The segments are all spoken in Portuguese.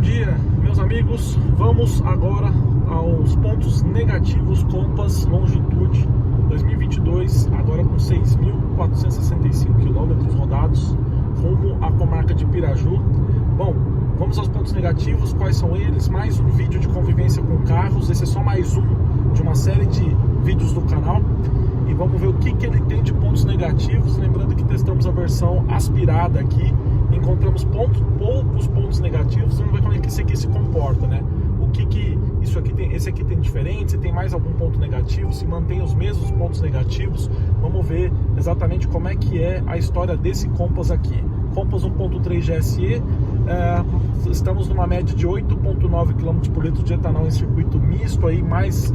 dia, meus amigos. Vamos agora aos pontos negativos Compass Longitude 2022, agora com 6.465 km rodados, rumo à comarca de Piraju. Bom, vamos aos pontos negativos. Quais são eles? Mais um vídeo de convivência com carros. Esse é só mais um de uma série de vídeos do canal. E vamos ver o que ele tem de pontos negativos. Lembrando que testamos a versão aspirada aqui, encontramos poucos pontos negativos. Vamos ver como é que esse aqui se comporta, né? O que isso aqui tem, esse aqui tem diferente, se tem mais algum ponto negativo, se mantém os mesmos pontos negativos. Vamos ver exatamente como é que é a história desse Compass aqui. Compass 1.3 GSE, estamos numa média de 8.9 km por litro de etanol em circuito misto, aí mais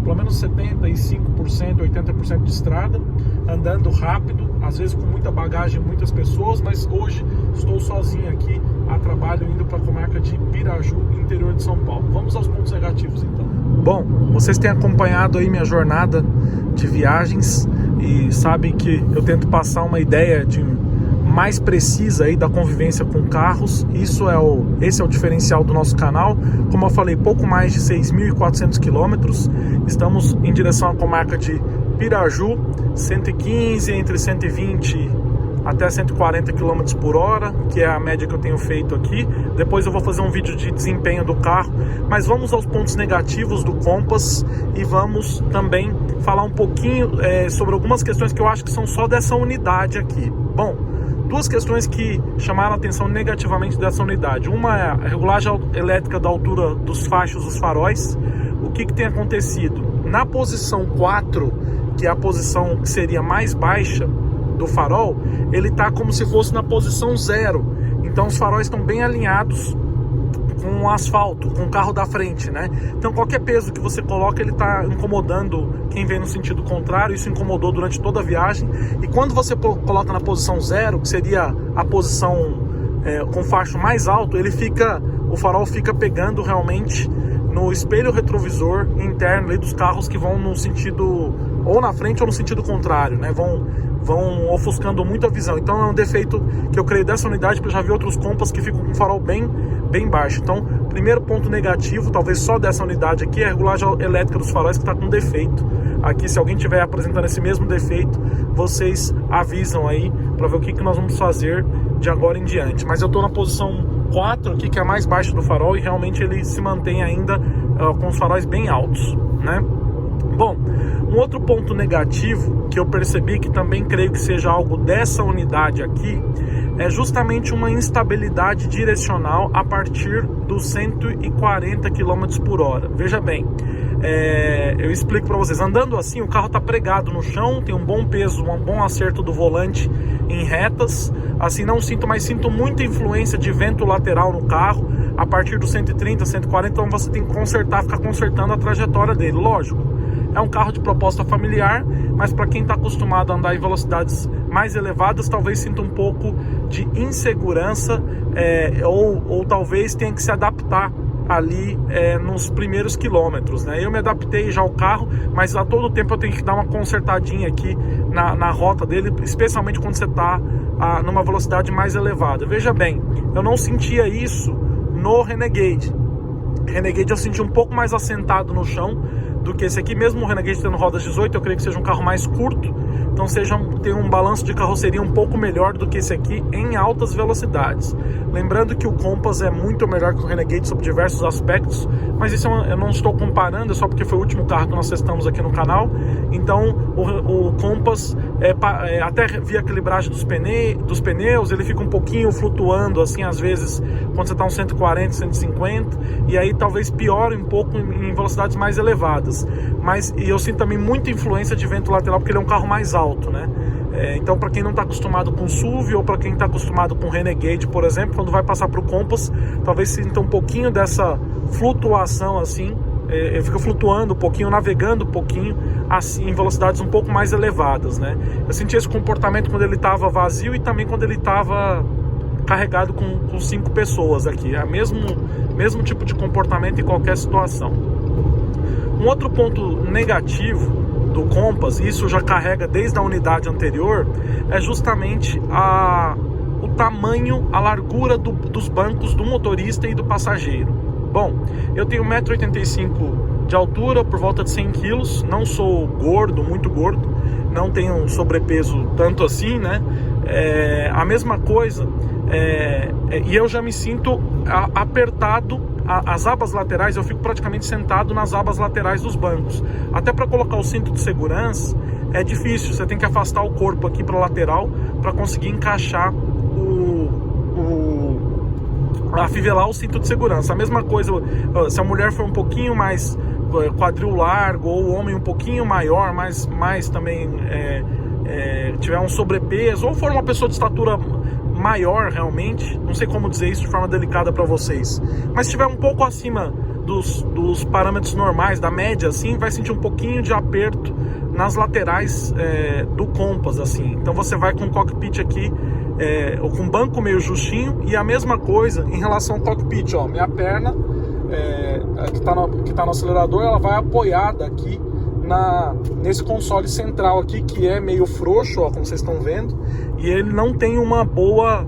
pelo menos 75%, 80% de estrada, andando rápido, às vezes com muita bagagem, muitas pessoas, mas hoje estou sozinho aqui a trabalho, indo para a comarca de Piraju, interior de São Paulo. Vamos aos pontos negativos então. Bom, vocês têm acompanhado aí minha jornada de viagens e sabem que eu tento passar uma ideia mais precisa aí da convivência com carros. Esse é o diferencial do nosso canal. Como eu falei, pouco mais de 6.400 quilômetros. Estamos em direção à comarca de Piraju, 115, entre 120 até 140 km por hora, que é a média que eu tenho feito aqui. Depois eu vou fazer um vídeo de desempenho do carro, mas vamos aos pontos negativos do Compass e vamos também falar um pouquinho sobre algumas questões que eu acho que são só dessa unidade aqui. Bom, duas questões que chamaram a atenção negativamente dessa unidade. Uma é a regulagem elétrica da altura dos fachos dos faróis. O que tem acontecido? Na posição 4, que é a posição que seria mais baixa do farol, ele está como se fosse na posição 0. Então os faróis estão bem alinhados com o asfalto, com o carro da frente, né? Então qualquer peso que você coloca, ele está incomodando quem vem no sentido contrário. Isso incomodou durante toda a viagem. E quando você coloca na posição 0, que seria a posição com facho mais alto, o farol fica pegando realmente no espelho retrovisor interno ali dos carros que vão no sentido ou na frente ou no sentido contrário, né? Vão ofuscando muito a visão. Então é um defeito que eu creio dessa unidade, porque eu já vi outros Compass que ficam com o farol bem baixo. Então, primeiro ponto negativo, talvez só dessa unidade aqui, é a regulagem elétrica dos faróis que está com defeito. Aqui, se alguém estiver apresentando esse mesmo defeito, vocês avisam aí para ver o que nós vamos fazer de agora em diante. Mas eu estou na posição 4 aqui, que é a mais baixa do farol, e realmente ele se mantém ainda com os faróis bem altos, né? Bom, um outro ponto negativo que eu percebi, que também creio que seja algo dessa unidade aqui, é justamente uma instabilidade direcional a partir dos 140 km por hora. Veja bem, eu explico para vocês. Andando assim, o carro está pregado no chão, tem um bom peso, um bom acerto do volante em retas. Assim, não sinto, mas sinto muita influência de vento lateral no carro a partir dos 130, 140. Então você tem que ficar consertando a trajetória dele. Lógico, é um carro de proposta familiar, mas para quem está acostumado a andar em velocidades mais elevadas, talvez sinta um pouco de insegurança, ou talvez tenha que se adaptar ali nos primeiros quilômetros, né? Eu me adaptei já ao carro, mas a todo tempo eu tenho que dar uma consertadinha aqui na rota dele, especialmente quando você está numa velocidade mais elevada. Veja bem, eu não sentia isso no Renegade. Renegade eu senti um pouco mais assentado no chão do que esse aqui. Mesmo o Renegade tendo rodas 18, eu creio que seja um carro mais curto, então tem um balanço de carroceria um pouco melhor do que esse aqui em altas velocidades. Lembrando que o Compass é muito melhor que o Renegade sob diversos aspectos, mas isso eu não estou comparando, é só porque foi o último carro que nós testamos aqui no canal. Então o Compass, até via a calibragem dos pneus, ele fica um pouquinho flutuando assim, às vezes quando você está uns 140, 150, e aí talvez piore um pouco em velocidades mais elevadas. E eu sinto também muita influência de vento lateral, porque ele é um carro mais alto, né? Então, para quem não está acostumado com SUV, ou para quem está acostumado com Renegade, por exemplo, quando vai passar para o Compass, talvez sinta um pouquinho dessa flutuação assim. Ele fica flutuando um pouquinho, navegando um pouquinho assim, em velocidades um pouco mais elevadas, né? Eu senti esse comportamento quando ele estava vazio e também quando ele estava carregado com 5 pessoas aqui. É o mesmo tipo de comportamento em qualquer situação. Um outro ponto negativo do Compass, isso já carrega desde a unidade anterior, é justamente o tamanho, a largura dos bancos do motorista e do passageiro. Bom, eu tenho 1,85 m de altura, por volta de 100 quilos, não sou gordo, muito gordo, não tenho sobrepeso tanto assim, né? A mesma coisa, e eu já me sinto apertado, as abas laterais, eu fico praticamente sentado nas abas laterais dos bancos. Até para colocar o cinto de segurança é difícil, você tem que afastar o corpo aqui para a lateral para conseguir encaixar afivelar o cinto de segurança. A mesma coisa se a mulher for um pouquinho mais quadril largo, ou o homem um pouquinho maior, mais também tiver um sobrepeso, ou for uma pessoa de estatura maior realmente, não sei como dizer isso de forma delicada para vocês, mas se estiver um pouco acima dos parâmetros normais, da média, assim, vai sentir um pouquinho de aperto nas laterais do Compass, assim. Então você vai com o cockpit aqui, ou com o banco meio justinho, e a mesma coisa em relação ao cockpit, ó, minha perna que tá no acelerador, ela vai apoiada aqui nesse console central aqui, que é meio frouxo, ó, como vocês estão vendo, e ele não tem uma boa,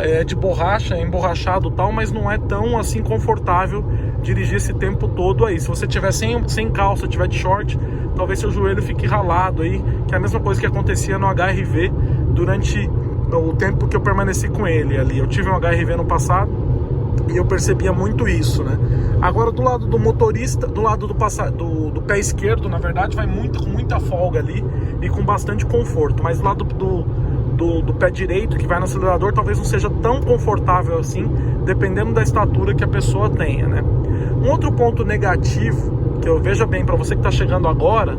é de borracha, é emborrachado e tal, mas não é tão assim confortável dirigir esse tempo todo aí. Se você tiver sem calça, tiver de short, talvez seu joelho fique ralado aí, que é a mesma coisa que acontecia no HRV durante o tempo que eu permaneci com ele ali. Eu tive um HRV no passado e eu percebia muito isso, né? Agora, do lado do motorista, do lado do pé esquerdo, na verdade, vai com muita folga ali e com bastante conforto, mas do lado do pé direito, que vai no acelerador, talvez não seja tão confortável assim, dependendo da estatura que a pessoa tenha, né? Um outro ponto negativo, que eu veja bem, para você que está chegando agora,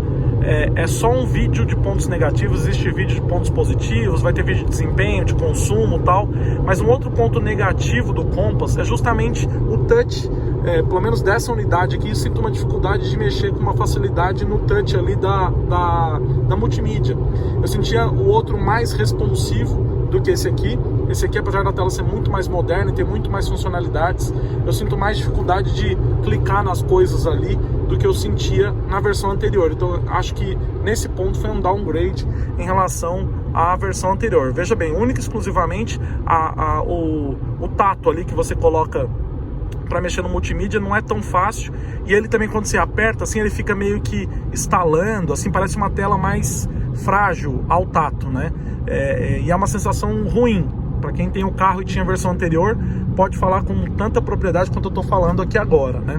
é só um vídeo de pontos negativos. Existe vídeo de pontos positivos, vai ter vídeo de desempenho, de consumo e tal, mas um outro ponto negativo do Compass é justamente o touch. Pelo menos dessa unidade aqui, eu sinto uma dificuldade de mexer com uma facilidade no touch ali da multimídia. Eu sentia o outro mais responsivo do que esse aqui. Esse aqui, apesar da tela ser muito mais moderna e ter muito mais funcionalidades, eu sinto mais dificuldade de clicar nas coisas ali do que eu sentia na versão anterior. Então eu acho que nesse ponto foi um downgrade em relação à versão anterior. Veja bem, única e exclusivamente o tato ali que você coloca para mexer no multimídia não é tão fácil, e ele também, quando você aperta assim, ele fica meio que estalando, assim, parece uma tela mais frágil ao tato, né? E é uma sensação ruim. Para quem tem o carro e tinha a versão anterior, pode falar com tanta propriedade quanto eu estou falando aqui agora, né?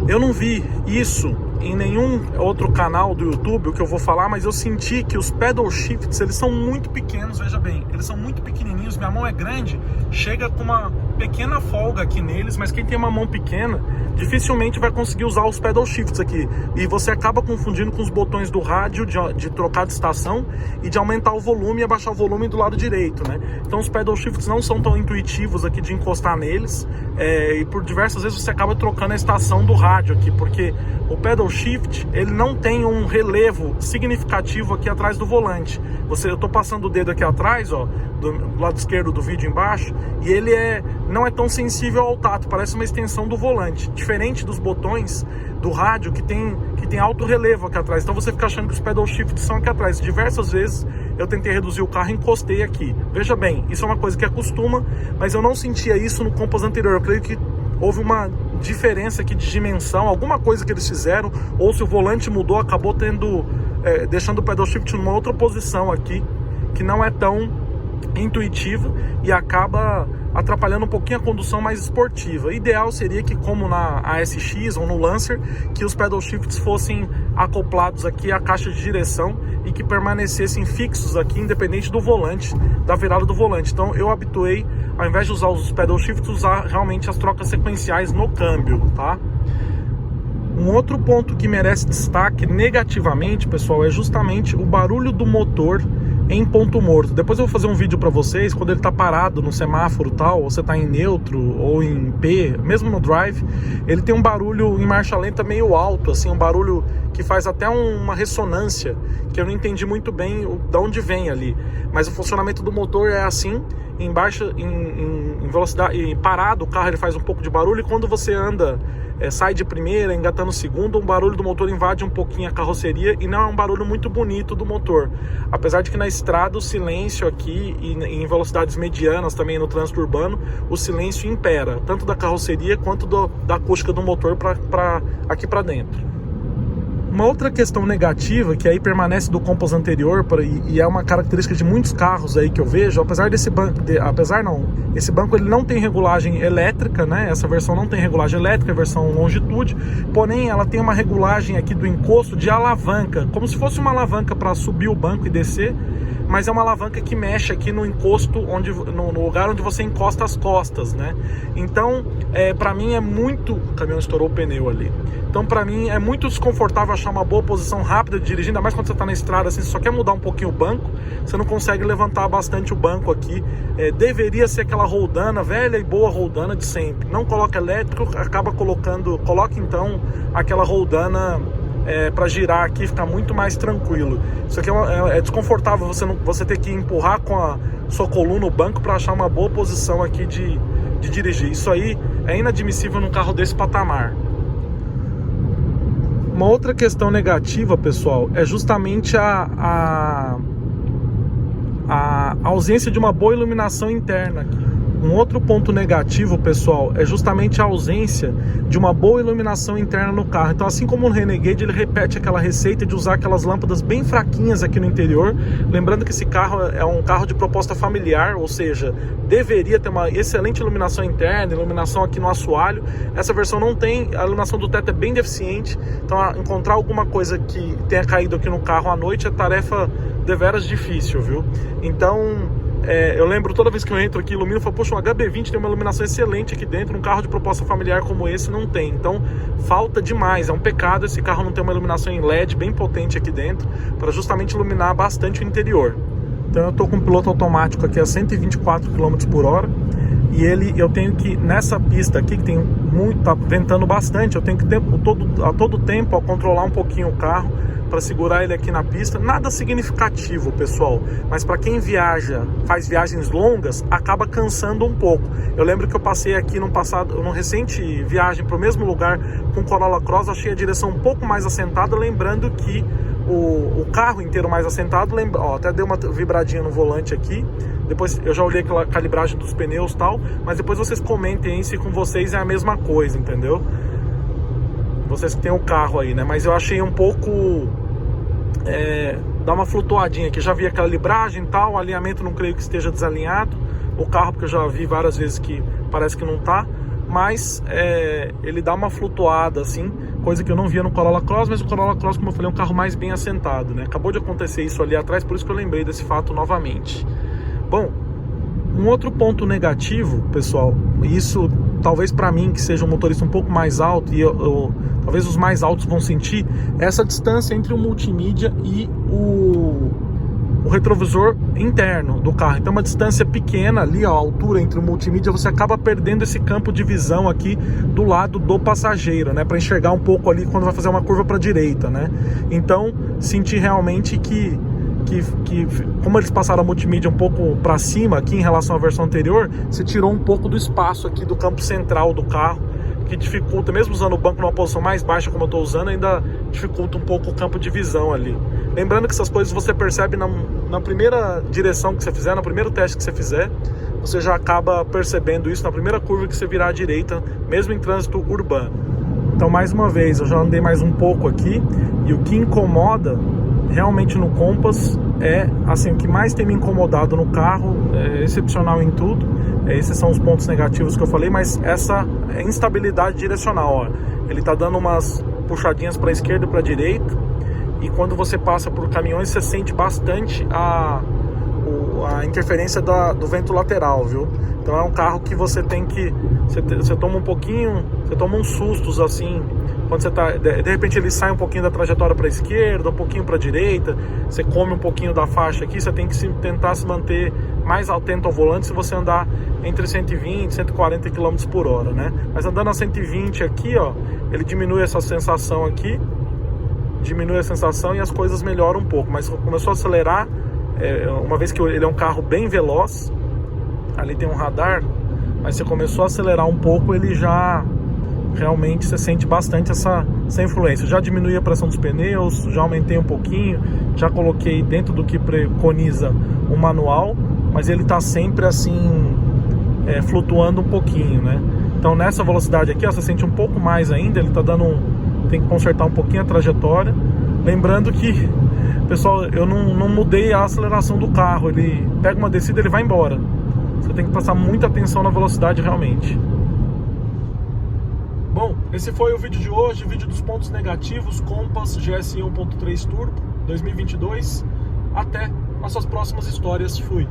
Eu não vi isso em nenhum outro canal do YouTube, o que eu vou falar, mas eu senti que os pedal shifts, eles são muito pequenos, veja bem, eles são muito pequenininhos, minha mão é grande, chega com uma pequena folga aqui neles, mas quem tem uma mão pequena dificilmente vai conseguir usar os pedal shifts aqui, e você acaba confundindo com os botões do rádio de trocar de estação e de aumentar o volume e abaixar o volume do lado direito, né? Então os pedal shifts não são tão intuitivos aqui de encostar neles, e por diversas vezes você acaba trocando a estação do rádio aqui, porque o pedal shift, ele não tem um relevo significativo aqui atrás do volante. Eu tô passando o dedo aqui atrás, ó, do lado esquerdo do vídeo embaixo, e ele não é tão sensível ao tato, parece uma extensão do volante, diferente dos botões do rádio que tem alto relevo aqui atrás. Então você fica achando que os pedal shifts são aqui atrás. Diversas vezes eu tentei reduzir o carro e encostei aqui. Veja bem, isso é uma coisa que acostuma, mas eu não sentia isso no Compass anterior. Eu creio que houve uma diferença aqui de dimensão, alguma coisa que eles fizeram, ou se o volante mudou, acabou deixando o pedal shift numa outra posição aqui, que não é tão intuitiva e acaba atrapalhando um pouquinho a condução mais esportiva. Ideal seria que, como na ASX ou no Lancer, que os pedal shifts fossem acoplados aqui à caixa de direção e que permanecessem fixos aqui, independente do volante, da virada do volante. Então eu habituei, ao invés de usar os pedal shifts, usar realmente as trocas sequenciais no câmbio, tá? Um outro ponto que merece destaque negativamente, pessoal, é justamente o barulho do motor em ponto morto. Depois eu vou fazer um vídeo para vocês, quando ele tá parado no semáforo tal, ou você tá em neutro ou em P, mesmo no drive, ele tem um barulho em marcha lenta meio alto, assim, um barulho que faz até uma ressonância, que eu não entendi muito bem de onde vem ali. Mas o funcionamento do motor é assim, em em velocidade, e parado o carro ele faz um pouco de barulho, e quando você anda, sai de primeira, engatando segunda, o barulho do motor invade um pouquinho a carroceria e não é um barulho muito bonito do motor. Apesar de que na estrada o silêncio aqui, e em velocidades medianas também no trânsito urbano, o silêncio impera, tanto da carroceria quanto da acústica do motor aqui para dentro. Uma outra questão negativa, que aí permanece do Compass anterior, e é uma característica de muitos carros aí que eu vejo, esse banco ele não tem regulagem elétrica, né? Essa versão não tem regulagem elétrica, a versão longitude, porém ela tem uma regulagem aqui do encosto de alavanca, como se fosse uma alavanca para subir o banco e descer, mas é uma alavanca que mexe aqui no encosto, no lugar onde você encosta as costas, né? Então, para mim é muito... O caminhão estourou o pneu ali. Então, para mim é muito desconfortável achar uma boa posição rápida de dirigir, ainda mais quando você está na estrada, assim, você só quer mudar um pouquinho o banco, você não consegue levantar bastante o banco aqui. Deveria ser aquela roldana, velha e boa roldana de sempre. Não coloca elétrico, coloca então aquela roldana para girar aqui, ficar muito mais tranquilo. Isso aqui é desconfortável, você ter que empurrar com a sua coluna o banco para achar uma boa posição aqui de dirigir. Isso aí é inadmissível num carro desse patamar. Uma outra questão negativa, pessoal, é justamente a ausência de uma boa iluminação interna aqui. Um outro ponto negativo, pessoal, é justamente a ausência de uma boa iluminação interna no carro. Então, assim como o Renegade, ele repete aquela receita de usar aquelas lâmpadas bem fraquinhas aqui no interior. Lembrando que esse carro é um carro de proposta familiar, ou seja, deveria ter uma excelente iluminação interna, iluminação aqui no assoalho. Essa versão não tem, a iluminação do teto é bem deficiente. Então, encontrar alguma coisa que tenha caído aqui no carro à noite é tarefa deveras difícil, viu? Então... eu lembro toda vez que eu entro aqui, ilumino, eu falo, poxa, um HB20 tem uma iluminação excelente aqui dentro, um carro de proposta familiar como esse não tem. Então, falta demais, é um pecado esse carro não ter uma iluminação em LED bem potente aqui dentro, para justamente iluminar bastante o interior. Então eu estou com um piloto automático aqui a 124 km por hora, e eu tenho que, nessa pista aqui, que tem tá ventando bastante, eu tenho que a todo tempo controlar um pouquinho o carro, para segurar ele aqui na pista. Nada significativo, pessoal, mas para quem faz viagens longas, acaba cansando um pouco. Eu lembro que eu passei aqui numa recente viagem para o mesmo lugar com Corolla Cross, achei a direção um pouco mais assentada, lembrando que o carro inteiro mais assentado, até deu uma vibradinha no volante aqui. Depois eu já olhei aquela calibragem dos pneus e tal, mas depois vocês comentem aí se com vocês é a mesma coisa, entendeu? Vocês que tem o carro aí, né? Mas eu achei um pouco... dá uma flutuadinha aqui. Já vi aquela calibragem e tal, o alinhamento não creio que esteja desalinhado. O carro, porque eu já vi várias vezes que parece que não tá. Mas ele dá uma flutuada assim, coisa que eu não via no Corolla Cross. Mas o Corolla Cross, como eu falei, é um carro mais bem assentado, né? Acabou de acontecer isso ali atrás, por isso que eu lembrei desse fato novamente. Bom, um outro ponto negativo, pessoal, isso talvez para mim, que seja um motorista um pouco mais alto, e talvez os mais altos vão sentir, essa distância entre o multimídia e o retrovisor interno do carro. Então, uma distância pequena ali, ó, a altura entre o multimídia, você acaba perdendo esse campo de visão aqui do lado do passageiro, né, para enxergar um pouco ali quando vai fazer uma curva para a direita, né? Então, senti realmente que como eles passaram a multimídia um pouco para cima aqui em relação à versão anterior, você tirou um pouco do espaço aqui do campo central do carro, que dificulta, mesmo usando o banco numa posição mais baixa como eu estou usando, ainda dificulta um pouco o campo de visão ali. Lembrando que essas coisas você percebe na primeira direção que você fizer, no primeiro teste que você fizer, você já acaba percebendo isso na primeira curva que você virar à direita, mesmo em trânsito urbano. Então, mais uma vez, eu já andei mais um pouco aqui, e o que incomoda realmente no Compass assim, o que mais tem me incomodado no carro, é excepcional em tudo, esses são os pontos negativos que eu falei, mas essa instabilidade direcional, ó, ele tá dando umas puxadinhas para a esquerda e para a direita, e quando você passa por caminhões você sente bastante a interferência do vento lateral, viu? Então é um carro que você tem que, você toma um pouquinho, você toma uns sustos assim, quando você tá, de repente ele sai um pouquinho da trajetória para a esquerda, um pouquinho para a direita, você come um pouquinho da faixa aqui, você tem que tentar se manter mais atento ao volante se você andar entre 120 e 140 km por hora, né? Mas andando a 120 aqui, ó, ele diminui essa sensação aqui, diminui a sensação e as coisas melhoram um pouco, mas começou a acelerar, uma vez que ele é um carro bem veloz, ali tem um radar, mas você começou a acelerar um pouco, ele já realmente você sente bastante essa influência. Já diminui a pressão dos pneus, já aumentei um pouquinho, já coloquei dentro do que preconiza o manual, mas ele está sempre assim, flutuando um pouquinho, né? Então nessa velocidade aqui, ó, você sente um pouco mais ainda, ele está dando tem que consertar um pouquinho a trajetória. Lembrando que, pessoal, eu não mudei a aceleração do carro, ele pega uma descida, ele vai embora. Você tem que prestar muita atenção na velocidade realmente. Bom, esse foi o vídeo de hoje, vídeo dos pontos negativos Compass GSI 1.3 Turbo 2022. Até nossas próximas histórias. Fui!